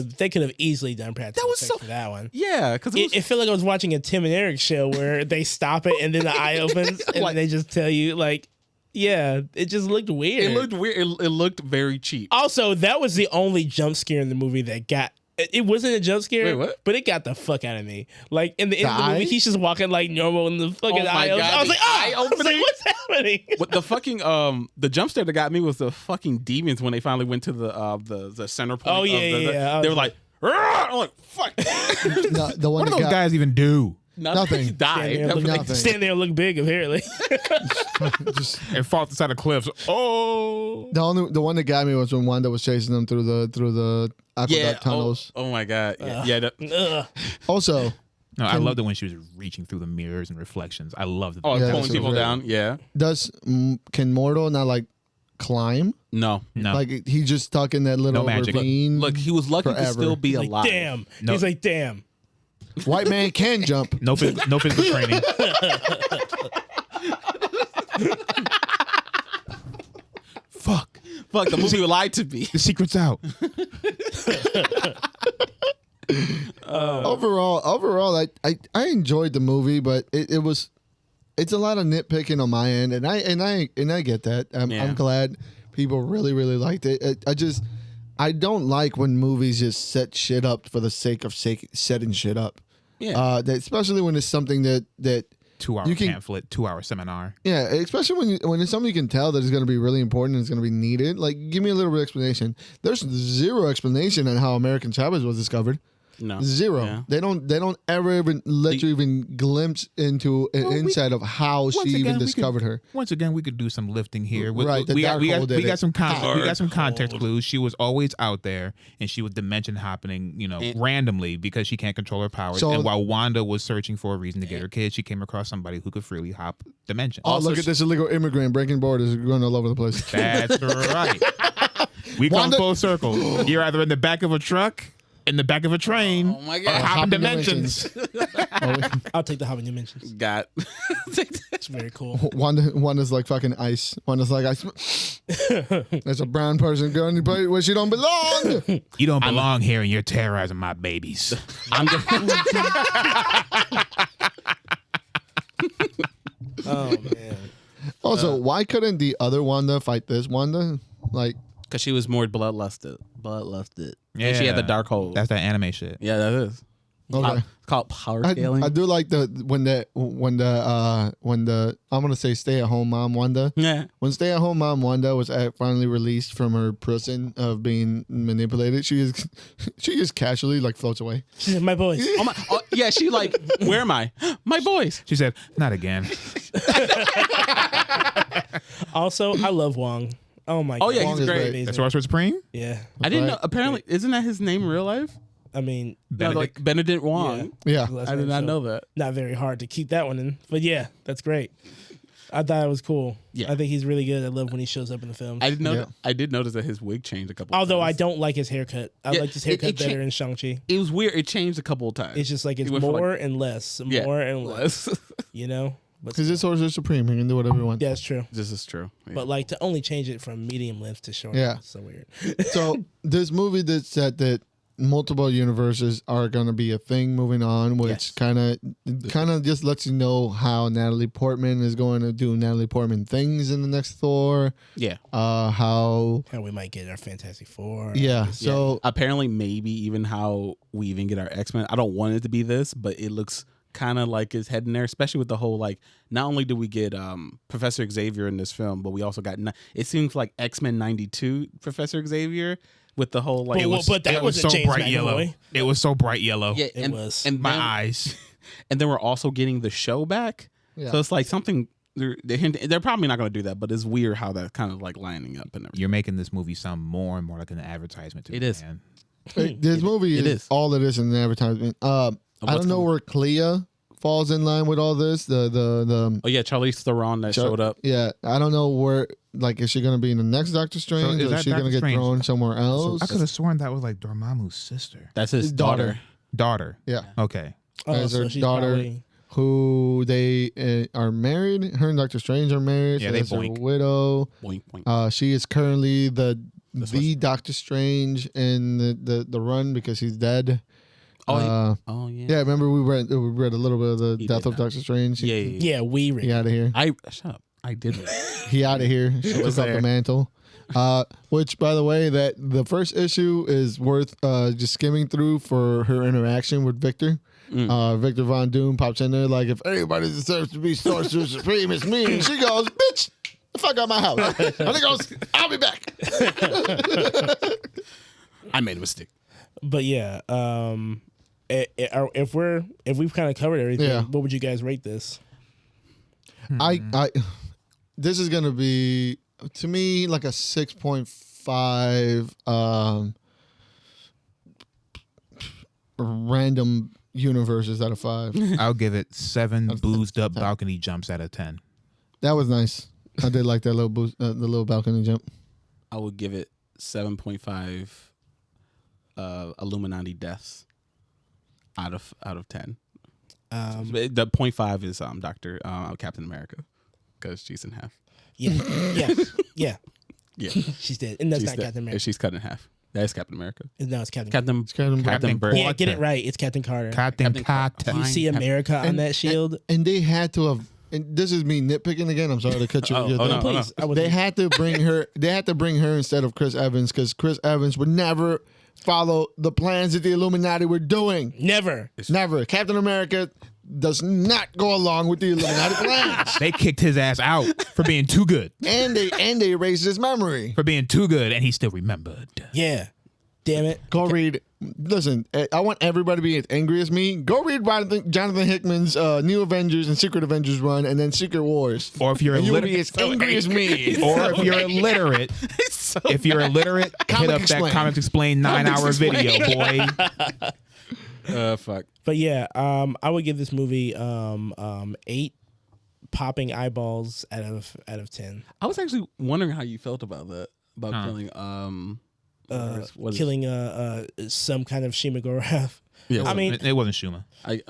have easily done practical was effects so- for that one. Yeah, because It felt like I was watching a Tim and Eric show where they stop it and then the eye opens and Like- they just tell you like, yeah, it just looked weird. it looked weird. It looked very cheap. Also, that was the only jump scare in the movie that got. It wasn't a jump scare, Wait, what? but it got the fuck out of me. Like in the end of the eye? movie, he's just walking like normal in the fucking Oh my eye. God, I was the like, oh, eye I was like, opening? what's happening? What the fucking the jump scare that got me was the fucking demons when they finally went to the center point. Oh, yeah. They were like, "Rah!" I'm like, fuck. No, the one What do that those got guys even do? Nothing. Died. Nothing. Stand there and look big, apparently. just And fought the side of cliffs. Oh. the one that got me was when Wanda was chasing them through the aqueduct Yeah. tunnels. Oh my god. Yeah. Ugh. Also, No, I loved it when she was reaching through the mirrors and reflections. I loved it. Oh, Yeah, pulling that's people great. down. Yeah. can Mortal not like climb? No. No. Like he's just stuck in that little No magic. ravine. Look, he was lucky to Forever. still be Like, alive. damn. No. He's like, damn. White man can jump. no physical training. Fuck. Fuck, the movie lied to me. The secret's out. Overall, I enjoyed the movie, but it's a lot of nitpicking on my end, and I get that. I'm glad people really liked it. I don't like when movies just set shit up for the sake of setting shit up. Yeah. Especially when it's something that 2-hour pamphlet, 2-hour seminar. Yeah, especially when it's something you can tell that is going to be really important and it's going to be needed. Like, give me a little bit of explanation. There's zero explanation on how American Chavez was discovered. No. Zero. Yeah. They don't ever even let you even glimpse into an insight of how she even discovered her. Once again, we could do some lifting here. Right, We got some Dark context clues. She was always out there, and she was dimension hopping, randomly because she can't control her powers. So- and while Wanda was searching for a reason to get her kids, she came across somebody who could freely hop dimensions. Oh, look at this illegal immigrant breaking borders, going all over the place. That's right. We come Wanda- full circle. You're either in the back of a truck, in the back of a train, Oh my or God. hopping dimensions. I'll take the hopping dimensions. Got. It's very cool. Wanda's like fucking ice. Wanda's like ice. There's a brown person going to play where she don't belong. You don't belong here, and you're terrorizing my babies. I'm just, Oh man. Also, why couldn't the other Wanda fight this Wanda? Like, because she was more bloodlusted. And she had the dark hole. That's that anime shit. Yeah, that is. okay. It's called power scaling. I do like when the I'm gonna say stay at home mom Wanda. Yeah. When stay at home mom Wanda was finally released from her prison of being manipulated, she just casually like floats away. She said, "My boys." Yeah, she like, where am I? My boys. She said, "Not again." Also, I love Wong. Oh my god. Oh, yeah, Wong he's is great. great. Amazing. The Sorcerer Supreme. Yeah. I didn't right. know. Apparently, isn't that his name in real life? I mean, No, like Benedict Wong. Yeah. last I did name, not so know that. Not very hard to keep that one in, but yeah, that's great. I thought it was cool. Yeah. I think he's really good. I love when he shows up in the film. I didn't know. Yeah. I did notice that his wig changed a couple. Although I times. don't like his haircut. I Yeah, like his haircut it better in Shang-Chi. It was weird. It changed a couple of times. It's just like it's He went from, more like- and less, Yeah, more and less. less. You know, but Because it's Sorcerer Supreme, he can do whatever he wants. yeah, it's true. This is true. Yeah. But like to only change it from medium length to short, Yeah. it's so weird. So this movie that said that multiple universes are going to be a thing moving on, which Yes. kind of just lets you know how Natalie Portman is going to do Natalie Portman things in the next Thor. yeah. How And we might get our Fantastic Four. yeah. So Apparently, maybe even how we even get our X-Men. I don't want it to be this, but it looks kind of like it's heading there, especially with the whole like. Not only do we get Professor Xavier in this film, but we also got. It seems like X-Men '92 Professor Xavier with the whole like. But that It was wasn't so James bright yellow. McAvoy. It was so bright yellow. Yeah, It was. and My then, eyes. and then we're also getting the show back. Yeah. So it's like something. They're probably not going to do that, but it's weird how that kind of like lining up and everything. You're making this movie sound more and more like an advertisement to It me, is. man. this movie it is is. all it is in an advertisement. I don't know coming? where Clea falls in line with all this. The Oh yeah, Charlize Theron that showed up. Yeah, I don't know where. Like, is she going to be in the next Doctor Strange, is or is that she going to Doctor get Strange? thrown somewhere else? I could have sworn that was like Dormammu's sister. That's his Daughter. daughter. Daughter. Yeah. Okay. Oh, As her so she's daughter. probably- Who they are married. Her and Doctor Strange are married. Yeah, so they that's her boink. widow. Boink, boink. She is currently the Doctor Strange in the run because he's dead. Oh, Uh, oh yeah. yeah, remember we read a little bit of the He death did of that. Doctor Strange. Yeah. Yeah, we read. He out of here. I shut up. I did. He out of here. She took was up the there. mantle. Which, by the way, that the first issue is worth just skimming through for her interaction with Victor. Victor Von Doom pops in there like, if anybody deserves to be Sorcerer Supreme, it's me. And she goes, bitch, the fuck out my house. And he goes, I'll be back. I made a mistake. But yeah, if we've kind of covered everything, Yeah. what would you guys rate this? I this is gonna be, to me, like a 6.5 random universes out of 5. I'll give it 7 boozed up balcony jumps out of 10. That was nice. I did like that little boost, the little balcony jump. I would give it 7.5 Illuminati deaths out of 10. The 0.5 is Doctor Captain America because she's in half. Yeah, yeah, yeah. Yeah, She's dead, and that's she's not dead. Captain America. She's cut in half. That's Captain America. No, it's Captain. Captain Bird. Yeah, get it right. It's Captain Carter. Captain Captain Carter. Carter. You see America on that shield? And they had to have. And this is me nitpicking again. I'm sorry to cut you. no, Please. They had to bring her. They had to bring her instead of Chris Evans because Chris Evans would never follow the plans that the Illuminati were doing. Never. Never. Captain America does not go along with the Illuminati plans. They kicked his ass out for being too good. And they erased his memory. For being too good, and he still remembered. Yeah. Damn it. Go read. Listen, I want everybody to be as angry as me. Go read Jonathan Hickman's New Avengers and Secret Avengers run, and then Secret Wars. Or if you're and you'll illiterate, be as angry as me. or if you're illiterate, hit up Comics that Explain. Comics Explain 9-hour video, boy. Fuck. But yeah, I would give this movie 8 popping eyeballs out of 10. I was actually wondering how you felt about that. About killing Killing some kind of Shima-Gorath. Yeah, I mean, it wasn't Shuma. okay.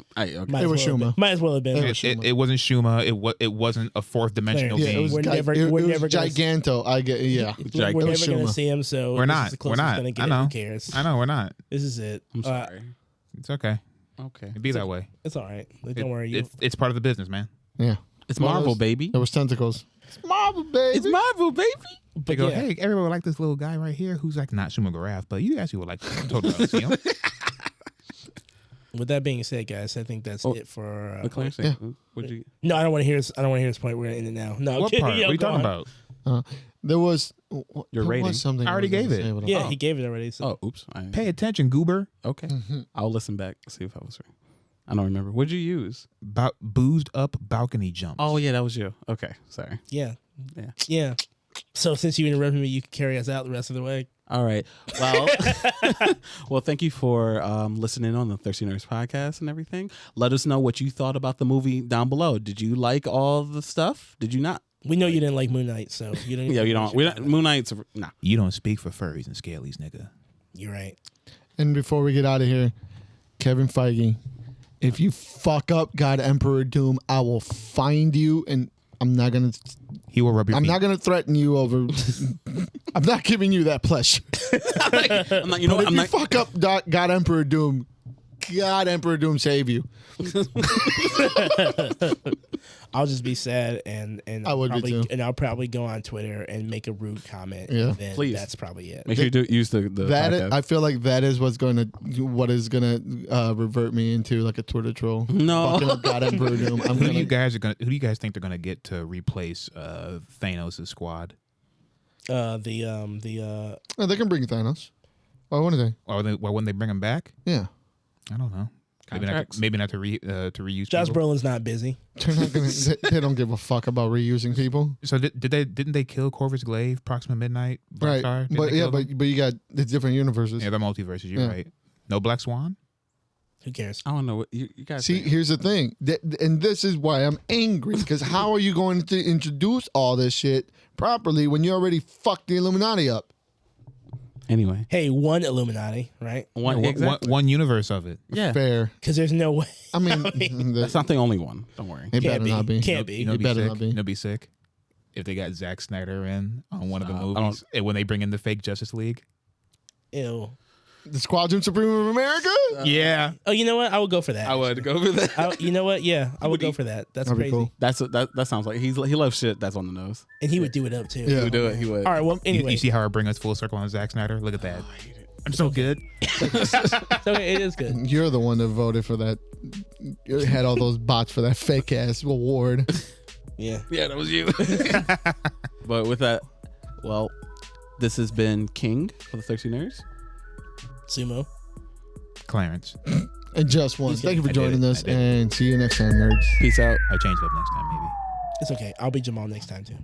might It was as well have Shuma. been. Might as well have been. It wasn't Shuma. It wasn't a fourth dimensional Yeah, being. We're never it was gonna Giganto. I get yeah. We're It never was going to Shuma. see him, so We're this not. is the closest We're not. Gonna get I it. know. Who cares? I know we're not. This is it. I'm sorry. It's okay. Okay. It'd be that way. It's all right. Don't worry. It's part of the business, man. Yeah. It's Well, Marvel, baby. There was tentacles. It's Marvel, baby. It's Marvel, baby. But They go, yeah, hey, everyone would like this little guy right here who's like not Shuma-Gorath, but you actually would like to totally see him. with that being said, guys, I think that's it for. What Clarence Yeah. Would you? No, I don't want to hear. I don't want to hear this point. We're gonna end it now. No, What kidding. part? Yo, What are you go talking on. about? There was Your there rating. was something I already was gonna gave it. say, but I- Yeah, he gave it already. So. Oh, oops. Pay attention, goober. Okay. I'll listen back, see if I was right. I don't remember. What'd you use? Boozed up balcony jumps. Oh, yeah, that was you. Okay. Sorry. Yeah. Yeah. Yeah. So since you interrupted me, you can carry us out the rest of the way. All right. Well, well, thank you for listening on the Thirsty Nerds podcast and everything. Let us know what you thought about the movie down below. Did you like all the stuff? Did you not? We know you didn't like Moon Knight, so you don't. Yeah, you don't. Moon Knight's nah. You don't speak for furries and scalies, nigga. You're right. And before we get out of here, Kevin Feige, if you fuck up God Emperor Doom, I will find you, and I'm not gonna. He will rub your I'm feet. not gonna threaten you over. I'm not giving you that pleasure. I'm not. You know But what? if you fuck up God Emperor Doom, God Emperor Doom save you. I'll just be sad and I would be probably, too. and I'll probably go on Twitter and make a rude comment. Yeah. And then Please. that's probably it. Make sure you use the That podcast. I feel like that is what is gonna revert me into like a Twitter troll. No. Fucking up God Emperor Doom. Who do you guys think they're gonna get to replace Thanos' squad? Oh, they can bring Thanos. Why wouldn't they? Why wouldn't they bring him back? Yeah. I don't know. Contracts? Maybe not to reuse. Josh people. Brolin's not busy. They're not gonna. they don't give a fuck about reusing people. So didn't they kill Corvus Glaive, Proxima Midnight? Right. Darkstar? Didn't But they yeah, kill them? but you got the different universes. Yeah, they're multiverses. You're Yeah. right. No Black Swan. Who cares? I don't know what you guys. See, think. here's the thing, and this is why I'm angry. Because how are you going to introduce all this shit properly when you already fucked the Illuminati up? Anyway, Hey, one Illuminati, right? One universe of it. Yeah. Fair. Because there's no way. I mean, That's not the only one. Don't worry. it better be. not be. Can't be. You know, It be better sick. not be. You know, be sick. If they got Zack Snyder in on one of the I movies, and when they bring in the fake Justice League. Ew. The Squadron Supreme of America. Yeah. Oh, you know what? I would go for that. I would go with that. You know what? Yeah, I would go for that. That's That'd be crazy. cool. That sounds like he loves shit that's on the nose. And he would do it up too. Yeah. He would do it. He would. All right. Well, anyway, You see how I bring us full circle on Zack Snyder? Look at that. I'm so good. so it is good. You're the one that voted for that. You had all those bots for that fake ass award. Yeah. Yeah, that was you. But with that, well, this has been King for the Thirsty Nerds. Sumo. Clarence. And Just One. Thank you for I did joining it. us, I did it. and see you next time, nerds. Peace out. I'll change it up next time, maybe. It's okay. I'll be Jamal next time too.